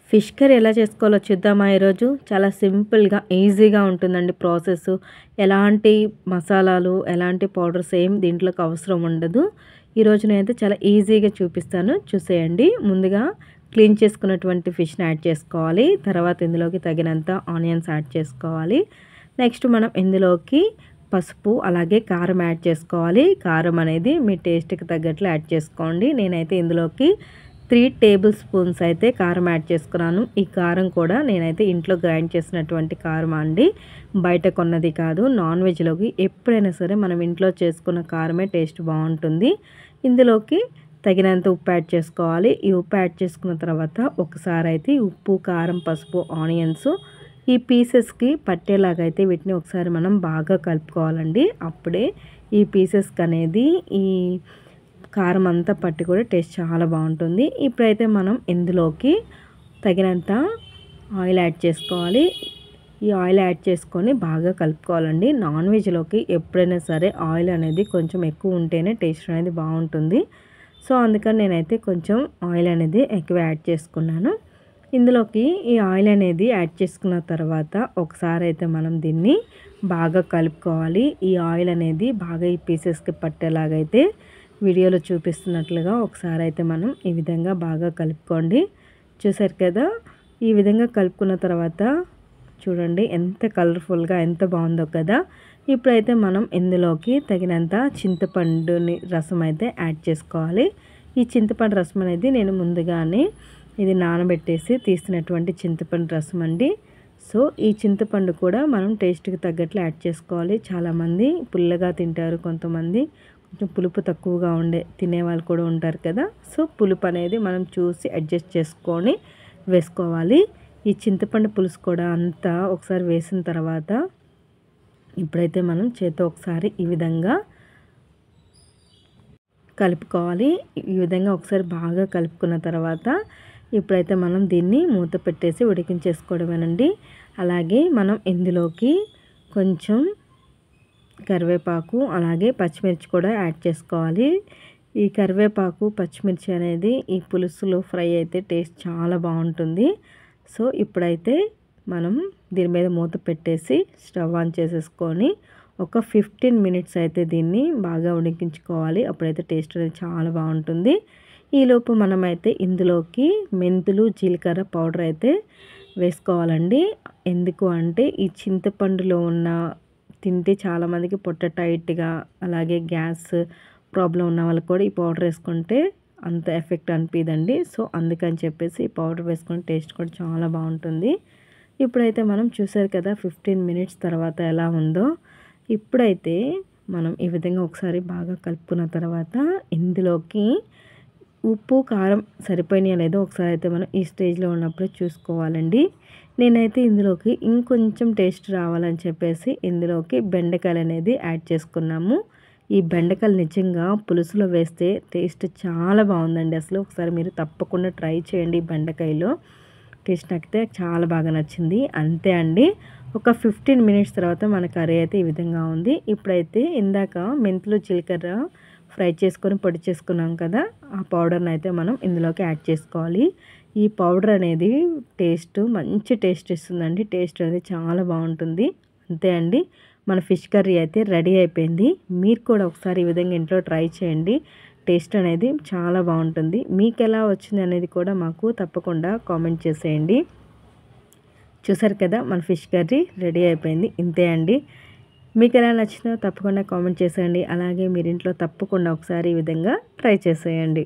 Fish curry ఎలా చేసుకోవాలో చూద్దామా ఈరోజు. చాలా సింపుల్‌గా, ఈజీగా ఉంటుందండి ప్రాసెస్. ఎలాంటి మసాలాలు, ఎలాంటి పౌడర్స్ ఏం దీంట్లోకి అవసరం ఉండదు. ఈరోజు నేనైతే చాలా ఈజీగా చూపిస్తాను, చూసేయండి. ముందుగా క్లీన్ చేసుకున్నటువంటి ఫిష్‌ని యాడ్ చేసుకోవాలి. తర్వాత ఇందులోకి తగినంత ఆనియన్స్ యాడ్ చేసుకోవాలి. నెక్స్ట్ మనం ఇందులోకి పసుపు అలాగే కారం యాడ్ చేసుకోవాలి. కారం అనేది మీ టేస్ట్‌కి తగ్గట్లు యాడ్ చేసుకోండి. నేనైతే ఇందులోకి 3 టేబుల్ స్పూన్స్ అయితే కారం యాడ్ చేసుకున్నాను. ఈ కారం కూడా నేనైతే ఇంట్లో గ్రైండ్ చేసినటువంటి కారం అండి, బయట కొన్నది కాదు. నాన్ వెజ్‌లోకి ఎప్పుడైనా సరే మనం ఇంట్లో చేసుకున్న కారమే టేస్ట్ బాగుంటుంది. ఇందులోకి తగినంత ఉప్పు యాడ్ చేసుకోవాలి. ఈ ఉప్పు యాడ్ చేసుకున్న తర్వాత ఒకసారి అయితే ఉప్పు, కారం, పసుపు, ఆనియన్స్ ఈ పీసెస్కి పట్టేలాగా అయితే వీటిని ఒకసారి మనం బాగా కలుపుకోవాలండి. అప్పుడే ఈ పీసెస్కి అనేది ఈ కారం అంతా పట్టి కూడా టేస్ట్ చాలా బాగుంటుంది. ఇప్పుడైతే మనం ఇందులోకి తగినంత ఆయిల్ యాడ్ చేసుకోవాలి. ఈ ఆయిల్ యాడ్ చేసుకొని బాగా కలుపుకోవాలండి. నాన్ వెజ్లోకి ఎప్పుడైనా సరే ఆయిల్ అనేది కొంచెం ఎక్కువ ఉంటేనే టేస్ట్ అనేది బాగుంటుంది. సో అందుకని నేనైతే కొంచెం ఆయిల్ అనేది ఎక్కువ యాడ్ చేసుకున్నాను. ఇందులోకి ఈ ఆయిల్ అనేది యాడ్ చేసుకున్న తర్వాత ఒకసారి అయితే మనం దీన్ని బాగా కలుపుకోవాలి. ఈ ఆయిల్ అనేది బాగా ఈ పీసెస్కి పట్టేలాగైతే వీడియోలో చూపిస్తున్నట్లుగా ఒకసారి అయితే మనం ఈ విధంగా బాగా కలుపుకోండి. చూసారు కదా, ఈ విధంగా కలుపుకున్న తర్వాత చూడండి ఎంత కలర్ఫుల్గా ఎంత బాగుందో కదా. ఇప్పుడైతే మనం ఇందులోకి తగినంత చింతపండుని రసం అయితే యాడ్ చేసుకోవాలి. ఈ చింతపండు రసం అనేది నేను ముందుగానే ఇది నానబెట్టేసి తీసినటువంటి చింతపండు రసం అండి. సో ఈ చింతపండు కూడా మనం టేస్ట్కి తగ్గట్లు యాడ్ చేసుకోవాలి. చాలామంది పుల్లగా తింటారు, కొంతమంది కొంచెం పులుపు తక్కువగా తినేవాళ్ళు కూడా ఉంటారు కదా. సో పులుపు అనేది మనం చూసి అడ్జస్ట్ చేసుకొని వేసుకోవాలి. ఈ చింతపండు పులుసు కూడా అంతా ఒకసారి వేసిన తర్వాత ఇప్పుడైతే మనం చేత్తో ఒకసారి ఈ విధంగా కలుపుకోవాలి. ఈ విధంగా ఒకసారి బాగా కలుపుకున్న తర్వాత ఇప్పుడైతే మనం దీన్ని మూత పెట్టేసి ఉడికించేసుకోవడమేనండి. అలాగే మనం ఇందులోకి కొంచెం కరివేపాకు అలాగే పచ్చిమిర్చి కూడా యాడ్ చేసుకోవాలి. ఈ కరివేపాకు, పచ్చిమిర్చి అనేది ఈ పులుసులో ఫ్రై అయితే టేస్ట్ చాలా బాగుంటుంది. సో ఇప్పుడైతే మనం దీని మీద మూత పెట్టేసి స్టవ్ ఆన్ చేసేసుకొని ఒక 15 మినిట్స్ అయితే దీన్ని బాగా ఉడికించుకోవాలి. అప్పుడైతే టేస్ట్ అనేది చాలా బాగుంటుంది. ఈలోపు మనమైతే ఇందులోకి మెంతులు, జీలకర్ర పౌడర్ అయితే వేసుకోవాలండి. ఎందుకు అంటే ఈ చింతపండులో ఉన్న తింటే చాలామందికి పొట్ట టైట్గా అలాగే గ్యాస్ ప్రాబ్లం ఉన్న వాళ్ళకి కూడా ఈ పౌడర్ వేసుకుంటే అంత ఎఫెక్ట్ అనిపిదండి. సో అందుకని చెప్పేసి ఈ పౌడర్ వేసుకుని టేస్ట్ కూడా చాలా బాగుంటుంది. ఇప్పుడైతే మనం చూసారు కదా 15 మినిట్స్ తర్వాత ఎలా ఉందో. ఇప్పుడైతే మనం ఈ విధంగా ఒకసారి బాగా కలుపుకున్న తర్వాత ఇందులోకి ఉప్పు, కారం సరిపోయినాయో లేదో ఒకసారి అయితే మనం ఈ స్టేజ్లో ఉన్నప్పుడే చూసుకోవాలండి. నేనైతే ఇందులోకి ఇంకొంచెం టేస్ట్ రావాలని చెప్పేసి ఇందులోకి బెండకాయలు అనేది యాడ్ చేసుకున్నాము. ఈ బెండకాయలు నిజంగా పులుసులో వేస్తే టేస్ట్ చాలా బాగుందండి. అసలు ఒకసారి మీరు తప్పకుండా ట్రై చేయండి. బెండకాయలో టేస్ట్ నాకైతే చాలా బాగా నచ్చింది. అంతే అండి, ఒక 15 మినిట్స్ తర్వాత మన కర్రీ అయితే ఈ విధంగా ఉంది. ఇప్పుడైతే ఇందాక మెంతులు, జీలకర్ర ఫ్రై చేసుకొని పొడి చేసుకున్నాం కదా, ఆ పౌడర్ని అయితే మనం ఇందులోకి యాడ్ చేసుకోవాలి. ఈ పౌడర్ అనేది మంచి టేస్ట్ ఇస్తుందండి. టేస్ట్ అనేది చాలా బాగుంటుంది. అంతే అండి, మన ఫిష్ కర్రీ అయితే రెడీ అయిపోయింది. మీరు కూడా ఒకసారి ఈ విధంగా ఇంట్లో ట్రై చేయండి. టేస్ట్ అనేది చాలా బాగుంటుంది. మీకు ఎలా వచ్చింది అనేది కూడా మాకు తప్పకుండా కామెంట్ చేసేయండి. చూసారు కదా, మన ఫిష్ కర్రీ రెడీ అయిపోయింది. ఇంతే అండి, మీకు ఎలా నచ్చిందో తప్పకుండా కామెంట్ చేసేయండి. అలాగే మీరు ఇంట్లో తప్పకుండా ఒకసారి ఈ విధంగా ట్రై చేసేయండి.